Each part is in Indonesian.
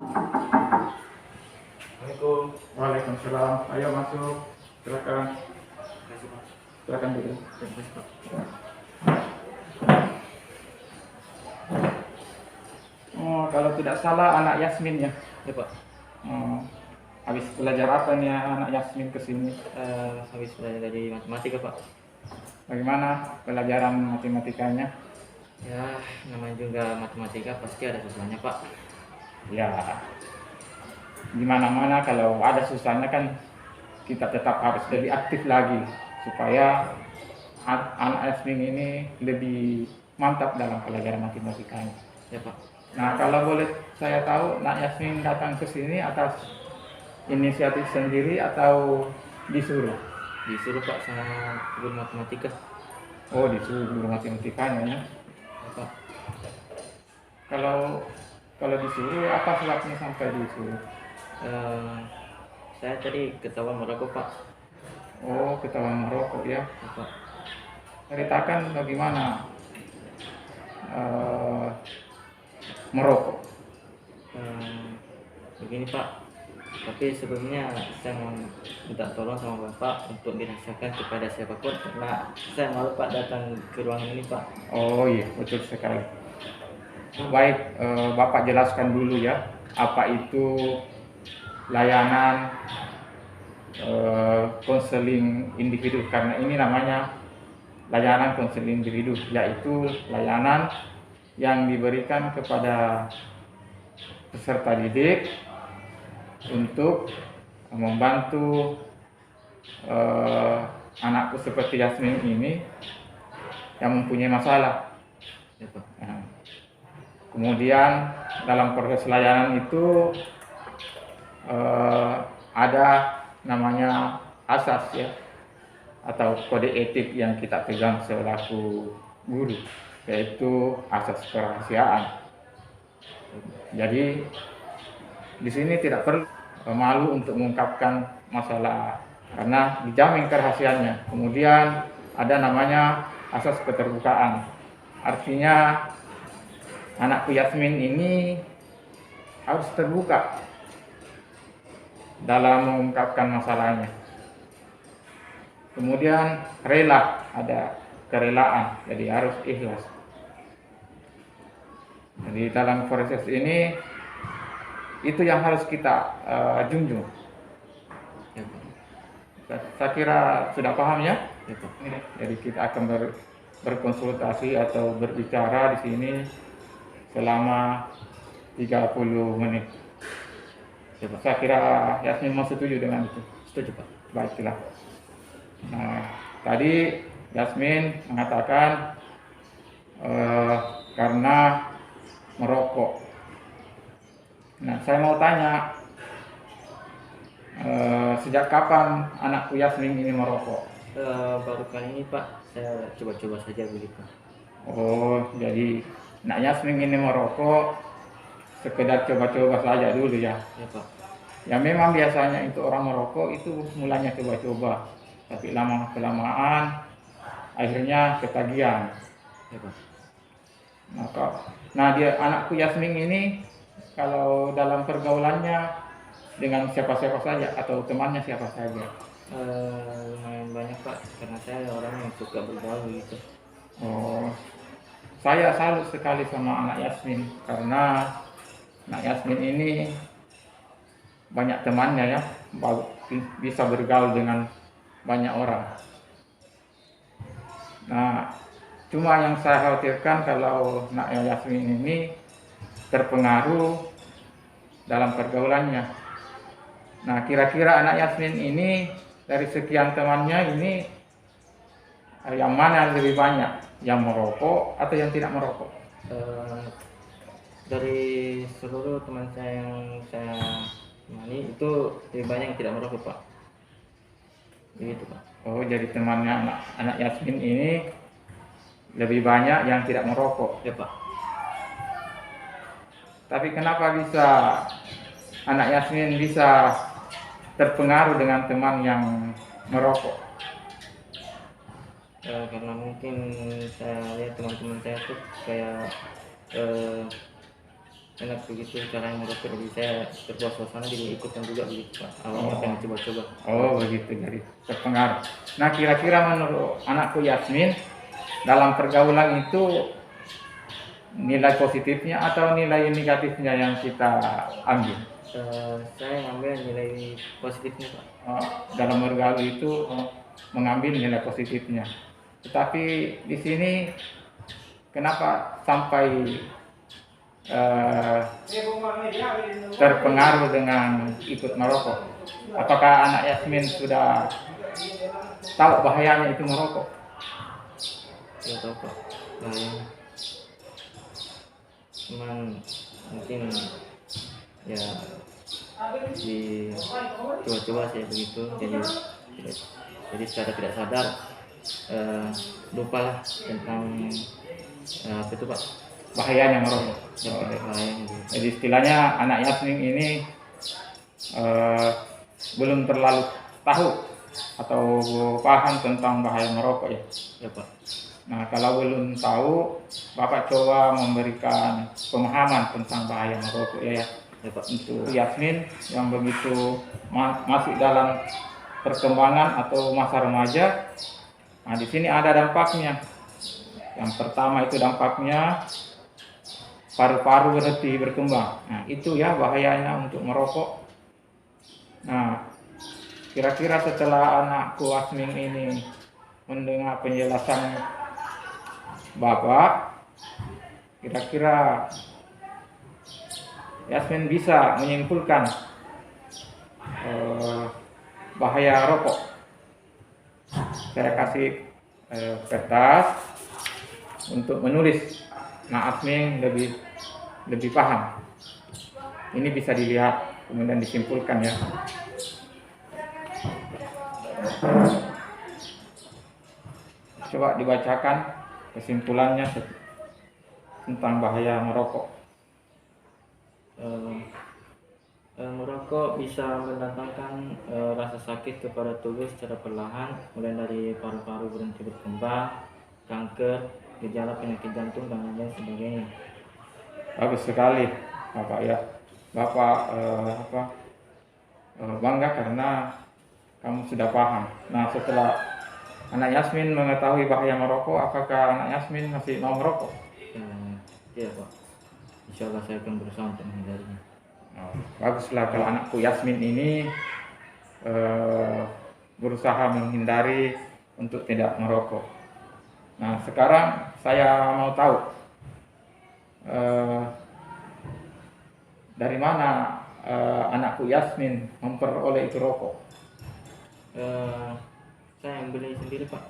Assalamualaikum. Waalaikumsalam. Ayo masuk. Silakan. Kasih Pak. Silakan dulu. Terima kasih Pak. Oh, kalau tidak salah anak Yasmin ya. Ya Pak. Oh, habis belajar apa nih anak Yasmin ke sini? Habis belajar dari matematika Pak. Bagaimana pelajaran matematikanya? Ya, namanya juga matematika pasti ada susahnya Pak. Ya, di mana-mana kalau ada susahnya kan kita tetap harus lebih aktif lagi supaya anak Yasmin ini lebih mantap dalam pelajaran matematikanya. Ya Pak. Nah, kalau boleh saya tahu, Nak Yasmin datang ke sini atas inisiatif sendiri atau disuruh? Disuruh Pak sama guru matematika. Oh, disuruh guru matematikanya ya. Ya Pak. Kalau disuruh, apa sebabnya sampai disuruh? Saya tadi ketahuan merokok Pak. Oh, ketahuan merokok ya. Ya Pak. Ceritakan bagaimana merokok. Begini Pak. Tapi sebelumnya saya mau minta tolong sama Bapak untuk dirahasiakan kepada siapapun karena saya malu Pak datang ke ruangan ini Pak. Oh iya, betul sekali. Baik, Bapak jelaskan dulu ya, apa itu layanan konseling individu, karena ini namanya layanan konseling individu, yaitu layanan yang diberikan kepada peserta didik untuk membantu anakku seperti Yasmin ini yang mempunyai masalah. Ya Pak. Nah, kemudian dalam proses layanan itu ada namanya asas ya, atau kode etik yang kita pegang selaku guru, yaitu asas kerahasiaan. Jadi di sini tidak perlu malu untuk mengungkapkan masalah karena dijamin kerahasiaannya. Kemudian ada namanya asas keterbukaan. Artinya anakku Yasmin ini harus terbuka dalam mengungkapkan masalahnya. Kemudian rela, ada kerelaan, jadi harus ikhlas. Jadi dalam proses ini itu yang harus kita junjung. Ya Pak. Saya kira sudah paham ya. Ya Pak. Jadi kita akan berkonsultasi atau berbicara di sini selama 30 menit. Ya Pak. Saya kira Yasmin mau setuju dengan itu. Setuju Pak. Baiklah. Nah, tadi Yasmin mengatakan karena merokok. Nah, saya mau tanya, sejak kapan anakku Yasmin ini merokok? Baru kali ini Pak, saya coba-coba saja begitu. Oh, jadi anak Yasmin ini merokok sekedar coba-coba saja dulu ya. Ya Pak. Ya memang biasanya itu orang merokok itu mulanya coba-coba, tapi lama-kelamaan akhirnya ketagihan. Ya Pak. Nah dia anakku Yasmin ini kalau dalam pergaulannya dengan siapa-siapa saja atau temannya siapa saja? Lumayan banyak Pak, karena saya orang yang suka bergaul gitu. Oh, saya salut sekali sama anak Yasmin karena anak Yasmin ini banyak temannya ya, bisa bergaul dengan banyak orang. Nah, cuma yang saya khawatirkan kalau anak Yasmin ini terpengaruh dalam pergaulannya. Nah, kira-kira anak Yasmin ini dari sekian temannya ini yang mana lebih banyak, yang merokok atau yang tidak merokok? Dari seluruh teman saya yang saya temani itu lebih banyak yang tidak merokok Pak. Begitu Pak. Oh, jadi temannya anak Yasmin ini lebih banyak yang tidak merokok. Ya Pak. Tapi kenapa bisa anak Yasmin bisa terpengaruh dengan teman yang merokok? Karena mungkin saya lihat teman-teman saya tuh kayak enak begitu cara merokok, jadi saya terbawa suasana jadi ikutan juga begitu Pak. Awalnya pengen coba-coba. Oh begitu, jadi terpengaruh. Nah kira-kira menurut anakku Yasmin, dalam pergaulan itu nilai positifnya atau nilai negatifnya yang kita ambil? Saya ngambil nilai positifnya Pak. Dalam bergaul itu mengambil nilai positifnya. Tetapi di sini kenapa sampai terpengaruh dengan ikut merokok? Apakah anak Yasmin sudah tahu bahayanya itu merokok? Ya tahu Pak, bahayanya. Cuman mungkin ya di coba-coba saya begitu, jadi secara tidak sadar lupa tentang apa itu Pak, Bahayanya merokok. bahayanya gitu. Jadi istilahnya anak Yasmin ini belum terlalu tahu atau paham tentang bahaya merokok ya. Ya Pak. Nah kalau belum tahu, Bapak coba memberikan pemahaman tentang bahaya merokok ya. Ya Pak. Untuk Yasmin yang begitu masih dalam perkembangan atau masa remaja, nah di sini ada dampaknya. Yang pertama itu dampaknya paru-paru berhenti berkembang. Nah itu ya bahayanya untuk merokok. Nah kira-kira setelah anakku Yasmin ini mendengar penjelasan Bapak, kira-kira Yasmin bisa menyimpulkan bahaya rokok. Saya kasih kertas untuk menulis. Nah, Yasmin lebih paham. Ini bisa dilihat kemudian disimpulkan ya. Coba dibacakan kesimpulannya tentang bahaya merokok. Merokok bisa mendatangkan rasa sakit kepada tubuh secara perlahan, mulai dari paru-paru berhenti berkembang, kanker, gejala penyakit jantung dan lain sebagainya. Bagus sekali Bapak ya. Bapak bangga karena kamu sudah paham. Nah setelah anak Yasmin mengetahui bahaya merokok, apakah anak Yasmin masih mau merokok? Iya Pak, insya Allah saya akan berusaha untuk menghindarinya. Baguslah kalau anakku Yasmin ini berusaha menghindari untuk tidak merokok. Nah sekarang saya mau tahu dari mana anakku Yasmin memperoleh itu rokok? Saya yang beli sendiri Pak.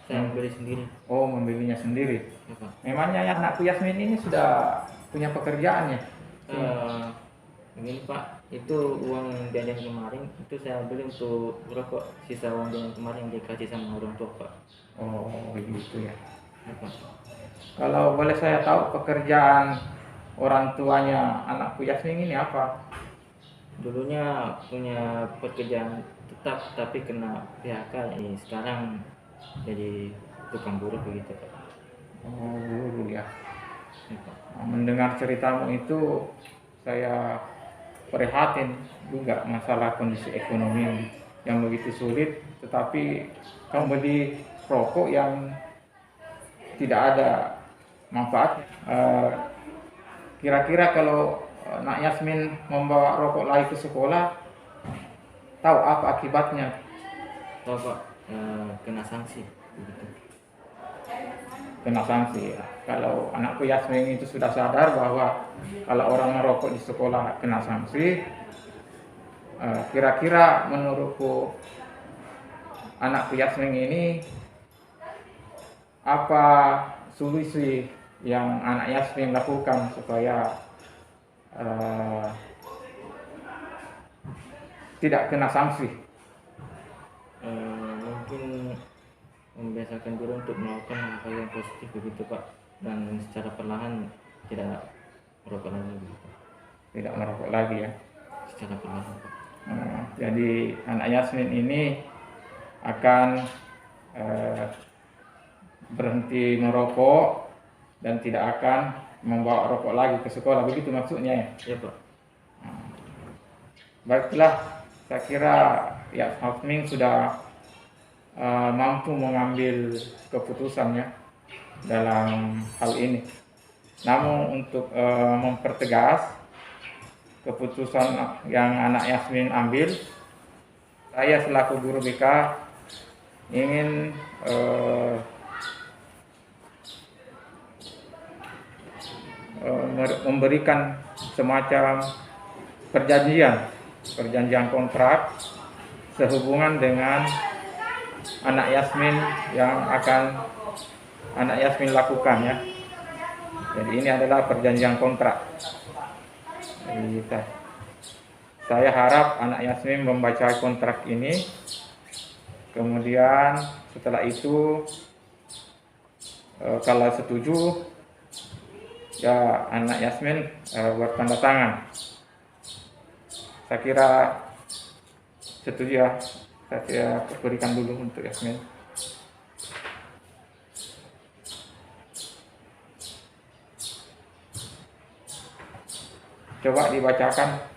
Saya yang beli sendiri. Oh membelinya sendiri. Ya, Pak. Memangnya ya anakku Yasmin ini sudah punya pekerjaan ya? Begini Pak, itu uang yang jajan kemarin itu saya beli untuk rokok, sisa uang jajan kemarin yang dikasih sama orang tua Pak. Oh begitu ya. Ya, Pak. Kalau boleh saya tahu pekerjaan orang tuanya anakku Yasmin ini apa? Dulunya punya pekerjaan tetap tapi kena PHK, sekarang jadi tukang buruh begitu Pak. Oh guru ya. Ya, Pak. Nah, mendengar ceritamu itu saya prihatin juga masalah kondisi ekonomi yang begitu sulit, tetapi kamu beli rokok yang tidak ada manfaat. Kira-kira kalau Nak Yasmin membawa rokok lagi ke sekolah, tahu apa akibatnya? Tahu Pak, kena sanksi begitu. Kena sanksi ya. Kalau anakku Yasmin itu sudah sadar bahwa kalau orang merokok di sekolah kena sanksi, kira-kira menurutku anakku Yasmin ini apa solusi yang anak Yasmin lakukan supaya tidak kena sanksi? Mungkin membiasakan diri untuk melakukan hal yang positif begitu Pak, dan secara perlahan tidak merokok lagi begitu. Tidak merokok lagi ya. Secara perlahan Pak. Jadi anak Yasmin ini akan berhenti merokok dan tidak akan membawa rokok lagi ke sekolah, begitu maksudnya ya? Ya Pak. Baiklah, saya kira ya Yasmin sudah mampu mengambil keputusannya dalam hal ini. Namun untuk mempertegas keputusan yang anak Yasmin ambil, saya selaku guru BK ingin memberikan semacam perjanjian kontrak sehubungan dengan anak Yasmin yang akan anak Yasmin lakukan ya. Jadi ini adalah perjanjian kontrak. Jadi, saya harap anak Yasmin membaca kontrak ini. Kemudian setelah itu kalau setuju ya anak Yasmin bertanda tangan. Saya kira setuju ya. Saya berikan dulu untuk Yasmin. Coba dibacakan.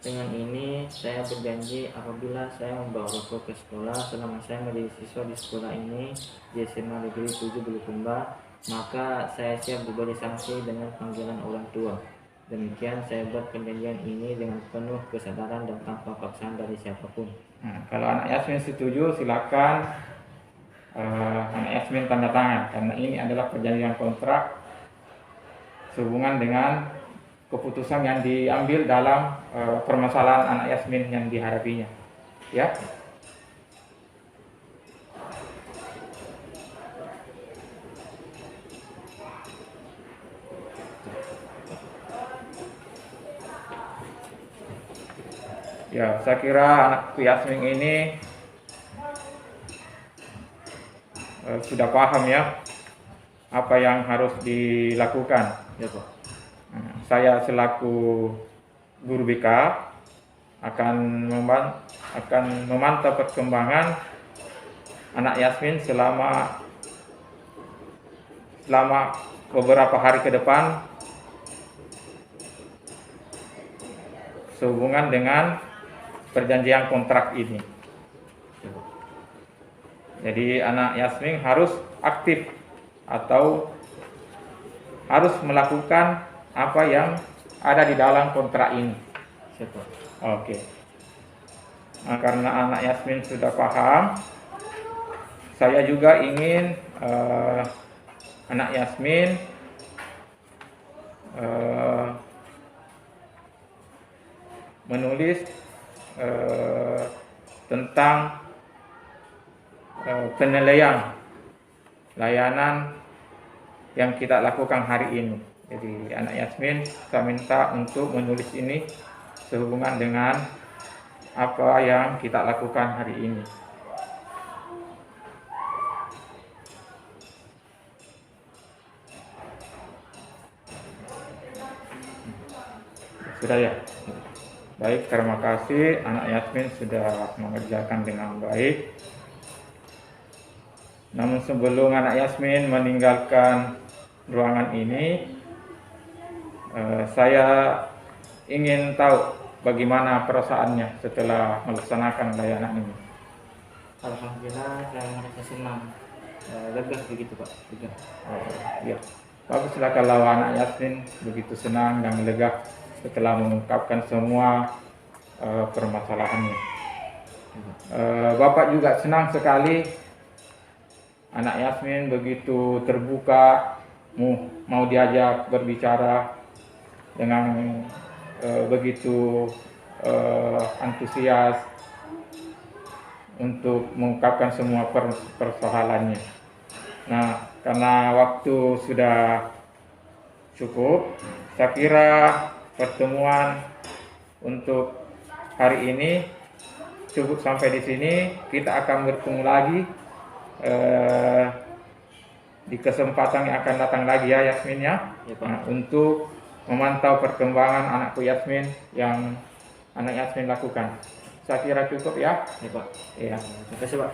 Dengan ini saya berjanji apabila saya membawa rokok ke sekolah selama saya menjadi siswa di sekolah ini di SMA Negeri 7 Bulukumba, maka saya siap diberi sanksi dengan panggilan orang tua. Demikian saya buat perjanjian ini dengan penuh kesadaran dan tanpa paksaan dari siapapun. Nah, kalau anak Yasmin setuju, silakan anak Yasmin tanda tangan, karena ini adalah perjanjian kontrak sehubungan dengan keputusan yang diambil dalam permasalahan anak Yasmin yang dihadapinya. Ya. Ya, saya kira anak Yasmin ini sudah paham ya apa yang harus dilakukan. Ya Pak. Saya selaku guru BK akan memantau perkembangan anak Yasmin selama beberapa hari ke depan sehubungan dengan perjanjian kontrak ini. Jadi anak Yasmin harus aktif atau harus melakukan apa yang ada di dalam kontrak ini. Siapa? Oke. Nah, karena anak Yasmin sudah paham, saya juga ingin anak Yasmin menulis tentang penilaian layanan yang kita lakukan hari ini. Jadi anak Yasmin saya minta untuk menulis ini sehubungan dengan apa yang kita lakukan hari ini. Sudah ya? Baik, terima kasih anak Yasmin sudah mengerjakan dengan baik. Namun sebelum anak Yasmin meninggalkan ruangan ini, saya ingin tahu bagaimana perasaannya setelah melaksanakan layanan ini. Alhamdulillah saya merasa senang, lega begitu Pak. Lega. Ya, baguslah kalau anak Yasmin begitu senang dan lega setelah mengungkapkan semua permasalahannya. Bapak juga senang sekali anak Yasmin begitu terbuka, mau diajak berbicara dengan begitu antusias untuk mengungkapkan semua persoalannya. Nah, karena waktu sudah cukup, saya kira pertemuan untuk hari ini cukup sampai di sini. Kita akan bertemu lagi di kesempatan yang akan datang lagi ya Yasmin ya. Ya, Pak. Nah, untuk memantau perkembangan anakku Yasmin yang anak Yasmin lakukan. Saya kira cukup ya. Ya Pak. Iya. Terima kasih Pak.